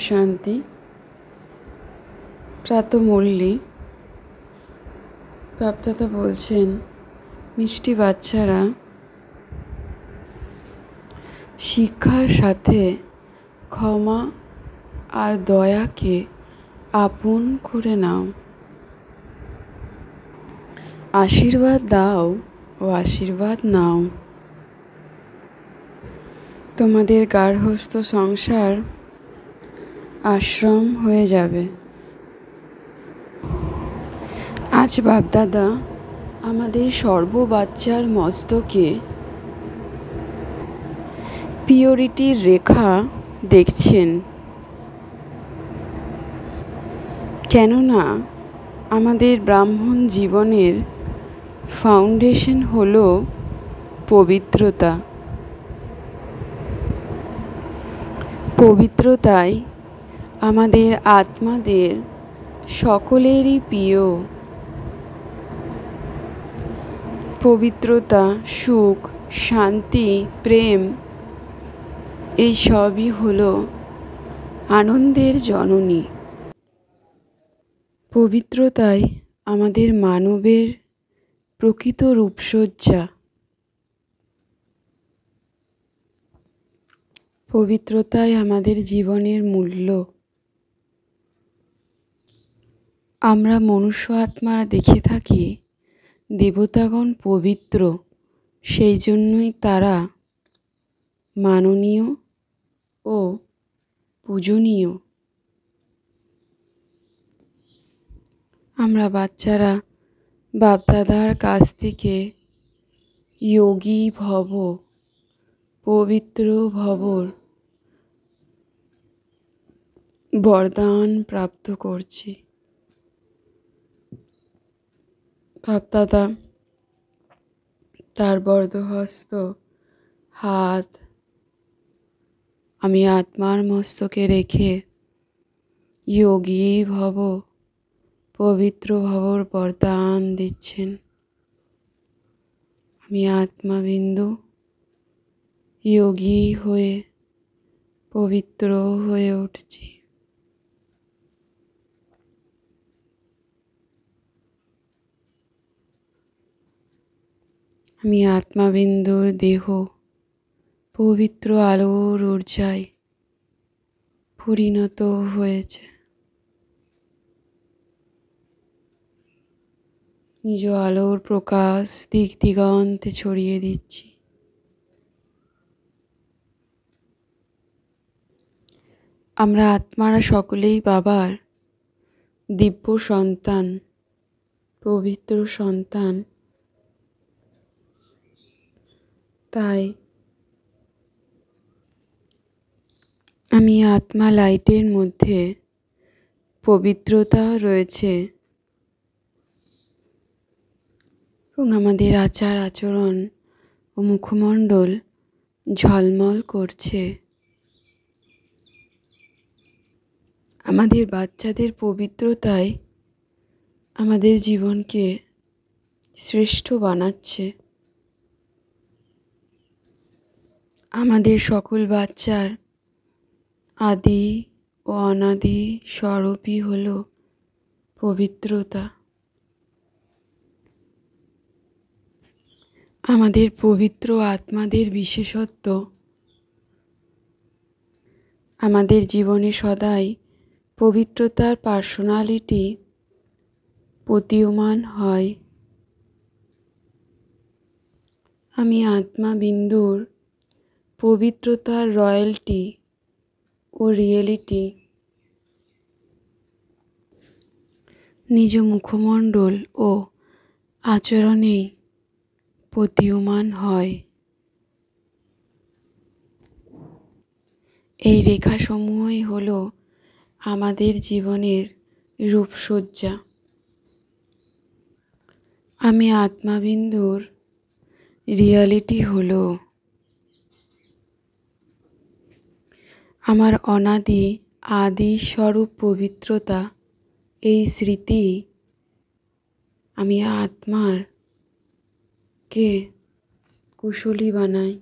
শান্তি। প্রাতমল্লী বাপদাদা বলছেন, মিষ্টি বাচ্চারা শিক্ষার সাথে ক্ষমা আর দয়াকে আপন করে নাও। আশীর্বাদ দাও ও আশীর্বাদ নাও। তোমাদের গার্হস্থ্য সংসার আশ্রম হয়ে যাবে। আজ বাপদাদা আমাদের সর্ববাচ্চার মস্তকে পিওরিটির রেখা দেখছেন, কেননা আমাদের ব্রাহ্মণ জীবনের ফাউন্ডেশন হল পবিত্রতা। পবিত্রতাই আমাদের আত্মাদের সকলেরই প্রিয়। পবিত্রতা, সুখ, শান্তি, প্রেম এই সবই হল আনন্দের জননী। পবিত্রতাই আমাদের মানবের প্রকৃত রূপসজ্জা। পবিত্রতাই আমাদের জীবনের মূল্য। আমরা মনুষ্য আত্মারা দেখে থাকি দেবতাগণ পবিত্র, সেই জন্যই তারা মাননীয় ও পূজনীয়। আমরা বাচ্চারা বাপদাদার কাছ থেকে যোগী ভব, পবিত্র ভবর বরদান প্রাপ্ত করছি। বাপদাদা তার বরদহস্ত হাত আমি আত্মার মস্তকে রেখে যোগী ভব, পবিত্র ভবর বরদান দিচ্ছেন। আমি আত্মাবিন্দু যোগী হয়ে পবিত্র হয়ে উঠছি। আমি আত্মাবিন্দু দেহ পবিত্র আলোর ঊর্জায় পরিণত হয়েছে। নিজ আলোর প্রকাশ দিক দিগন্তে ছড়িয়ে দিচ্ছি। আমরা আত্মারা সকলেই বাবার দিব্য সন্তান, পবিত্র সন্তান। তাই আমি আত্মা লাইটের মধ্যে পবিত্রতা রয়েছে এবং আমাদের আচার আচরণ ও মুখমণ্ডল ঝলমল করছে। আমাদের বাচ্চাদের পবিত্রতায় আমাদের জীবনকে শ্রেষ্ঠ বানাচ্ছে। আমাদের সকল বাচ্চার আদি ও অনাদি স্বরূপই হল পবিত্রতা। আমাদের পবিত্র আত্মাদের বিশেষত্ব আমাদের জীবনে সদাই পবিত্রতার পার্সোনালিটি প্রতীয়মান হয়। আমি আত্মাবিন্দুর পবিত্রতার রয়্যালটি ও রিয়েলিটি নিজ মুখমণ্ডল ও আচরণেই প্রতীয়মান হয়। এই রেখাসমূহই হল আমাদের জীবনের রূপসজ্জা। আমি আত্মাবিন্দুর রিয়ালিটি হল আমার অনাদি আদি স্বরূপ পবিত্রতা। এই স্মৃতি আমি আত্মার কে কুশলী বানাই।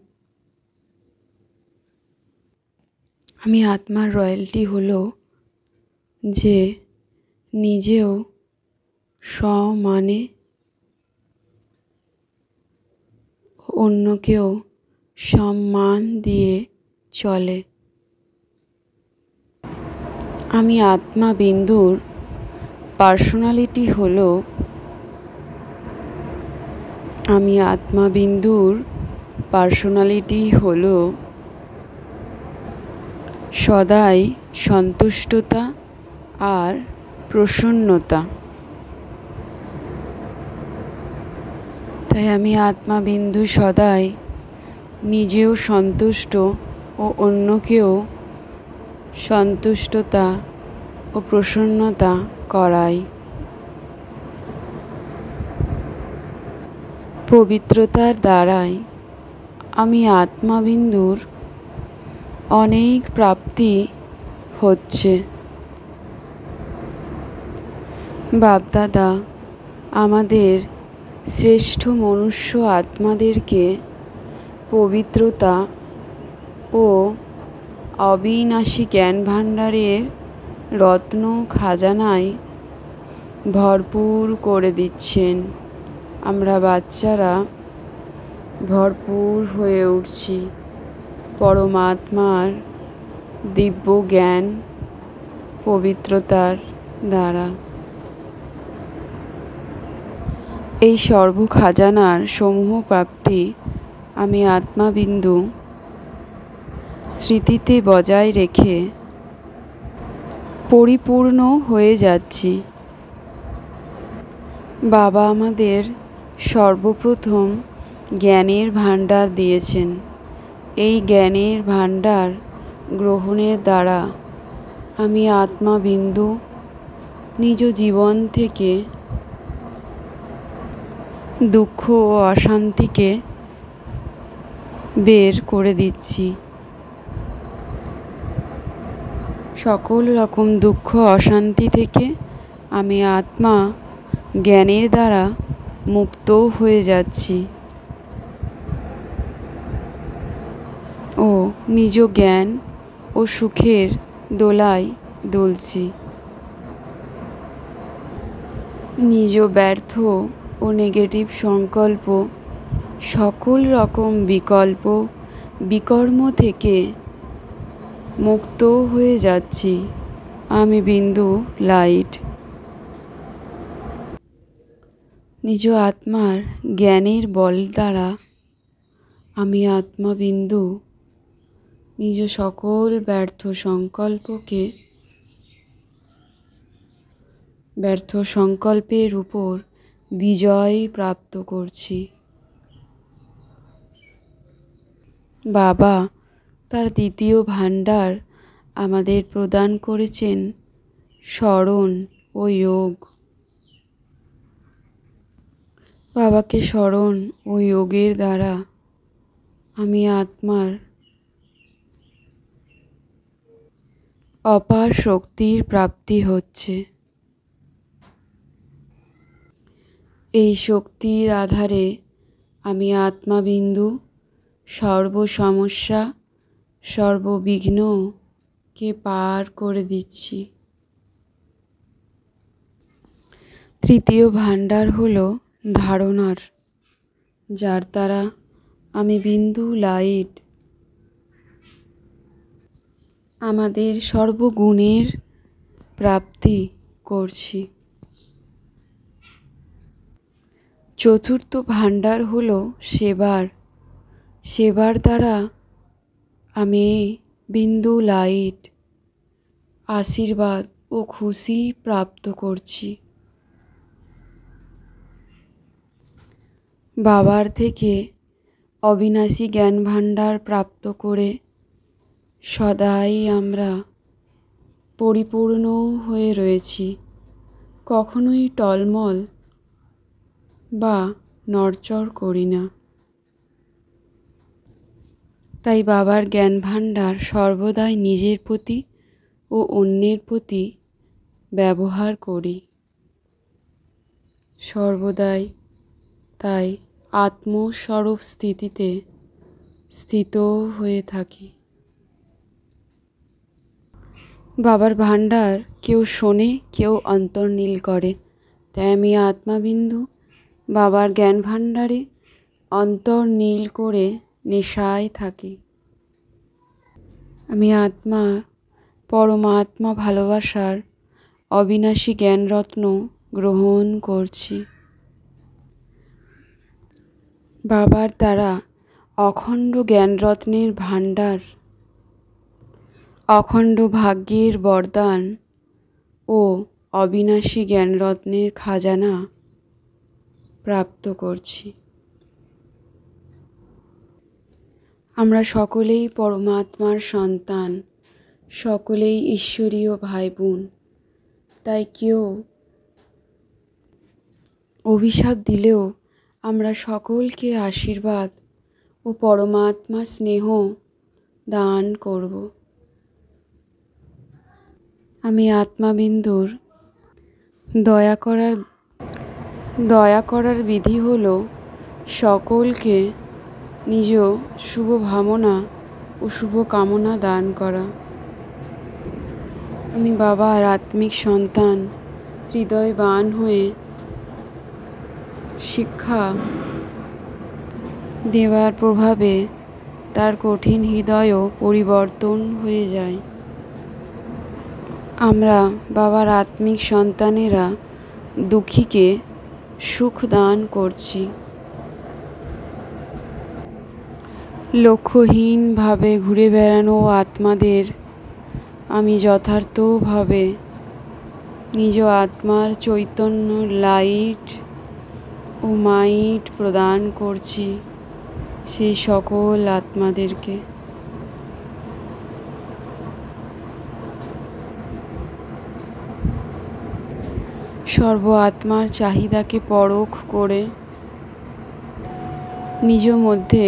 আমি আত্মার রয়্যালটি হলো যে নিজেও সমানে অন্যকেও সম্মান দিয়ে চলে। আমি আত্মা বিন্দুর পার্সোনালিটি হলো সদাই সন্তুষ্টতা আর প্রসন্নতা। তাই আমি আত্মা বিন্দু সদাই নিজেও সন্তুষ্ট ও অন্যকেও সন্তুষ্টতা ও প্রসন্নতা করাই। পবিত্রতার দ্বারাই আমি আত্মাবিন্দুর অনেক প্রাপ্তি হচ্ছে। বাপদাদা আমাদের শ্রেষ্ঠ মনুষ্য আত্মাদেরকে পবিত্রতা ও অবিনাশী জ্ঞান ভাণ্ডারের রত্ন খাজানায় ভরপুর করে দিচ্ছেন। আমরা বাচ্চারা ভরপুর হয়ে উঠছি পরমাত্মার দিব্য জ্ঞান পবিত্রতার দ্বারা। এই সর্ব খাজানার সমূহ প্রাপ্তি আমি আত্মাবিন্দু স্মৃতিতে বজায় রেখে পরিপূর্ণ হয়ে যাচ্ছি। বাবা আমাদের সর্বপ্রথম জ্ঞানের ভাণ্ডার দিয়েছেন। এই জ্ঞানের ভাণ্ডার গ্রহণের দ্বারা আমি আত্মাবিন্দু নিজ জীবন থেকে দুঃখ ও অশান্তিকে বের করে দিচ্ছি। সকল রকম দুঃখ অশান্তি থেকে আমি আত্মা জ্ঞানের দ্বারা মুক্ত হয়ে যাচ্ছি ও নিজ জ্ঞান ও সুখের দোলায় দুলছি। নিজ ব্যর্থ ও নেগেটিভ সংকল্প সকল রকম বিকল্প বিকর্ম থেকে মুক্ত হয়ে যাচ্ছি। আমি বিন্দু লাইট। নিজ আত্মার জ্ঞানের বল দ্বারা আমি আত্মাবিন্দু নিজ সকল ব্যর্থ সংকল্পের উপর বিজয় প্রাপ্ত করছি। বাবা তার দ্বিতীয় ভাণ্ডার আমাদের প্রদান করেছেন স্মরণ ও যোগ। বাবাকে স্মরণ ও যোগের দ্বারা আমি আত্মার অপার শক্তির প্রাপ্তি হচ্ছে। এই শক্তির আধারে আমি আত্মাবিন্দু সর্বসমস্যা সর্ববিঘ্নকে পার করে দিচ্ছি। তৃতীয় ভাণ্ডার হলো ধারণার, যার দ্বারা আমি বিন্দু লাইট আমাদের সর্বগুণের প্রাপ্তি করছি। চতুর্থ ভাণ্ডার হলো সেবার দ্বারা আমি বিন্দু লাইট আশীর্বাদ ও খুশি প্রাপ্ত করছি। বাবার থেকে অবিনাশী জ্ঞান ভাণ্ডার প্রাপ্ত করে সদাই আমরা পরিপূর্ণ হয়ে রয়েছি। কখনোই টলমল বা নড়চড় করি না। তাই বাবার জ্ঞান ভাণ্ডার সর্বদাই নিজের প্রতি ও অন্যের প্রতি ব্যবহার করি। সর্বদাই তাই আত্মস্বরূপ স্থিতিতে স্থিত হয়ে থাকি। বাবার ভাণ্ডার কেউ শোনে, কেউ অন্তর্নীল করে। তাই আমি আত্মাবিন্দু বাবার জ্ঞান ভাণ্ডারে অন্তর্নীল করে নেশায় থাকি। আমি আত্মা, পরমাত্মা ভালোবাসার অবিনাশী জ্ঞানরত্ন গ্রহণ করছি। বাবার দ্বারা অখণ্ড জ্ঞানরত্নের ভাণ্ডার, অখণ্ড ভাগ্যের বরদান ও অবিনাশী জ্ঞানরত্নের খাজানা প্রাপ্ত করছি। আমরা সকলেই পরমাত্মার সন্তান, সকলেই ঈশ্বরীয় ভাই বোন। তাই কেউ অভিশাপ দিলেও আমরা সকলকে আশীর্বাদ ও পরমাত্মা স্নেহ দান করব। আমি আত্মাবিন্দুর দয়া করার বিধি হল সকলকে নিজ শুভ ভাবনা ও শুভ কামনা দান করা। আমি বাবার আত্মিক সন্তান, হৃদয়বান হয়ে শিক্ষা দেওয়ার প্রভাবে তার কঠিন হৃদয়ও পরিবর্তন হয়ে যায়। আমরা বাবার আত্মিক সন্তানেরা দুঃখীকে সুখ দান করছি। লক্ষ্যহীনভাবে ঘুরে বেড়ানো আত্মাদের আমি যথার্থভাবে নিজ আত্মার চৈতন্য লাইট ও মাইট প্রদান করছি সেই সকল আত্মাদেরকে। সর্ব আত্মার চাহিদাকে পরখ করে নিজ মধ্যে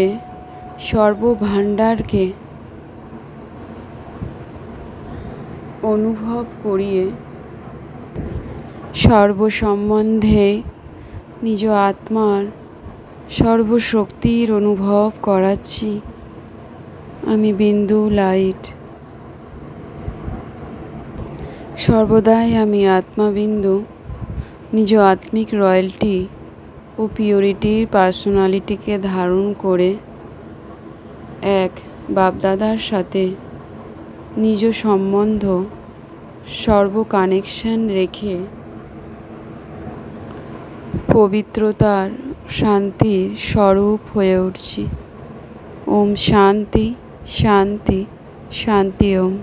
সর্বভাণ্ডারকে অনুভব করিয়ে সর্বসম্বন্ধে নিজ আত্মার সর্বশক্তির অনুভব করাচ্ছি। আমি বিন্দু লাইট। সর্বদাই আমি আত্মাবিন্দু নিজ আত্মিক রয়্যালটি ও পিওরিটির পার্সোনালিটিকে ধারণ করে এক বাপদাদার সাথে নিজ সম্বন্ধ সর্ব কানেকশন রেখে পবিত্রতার শান্তির স্বরূপ হয়ে উঠছি। ওম শান্তি শান্তি শান্তি ওম।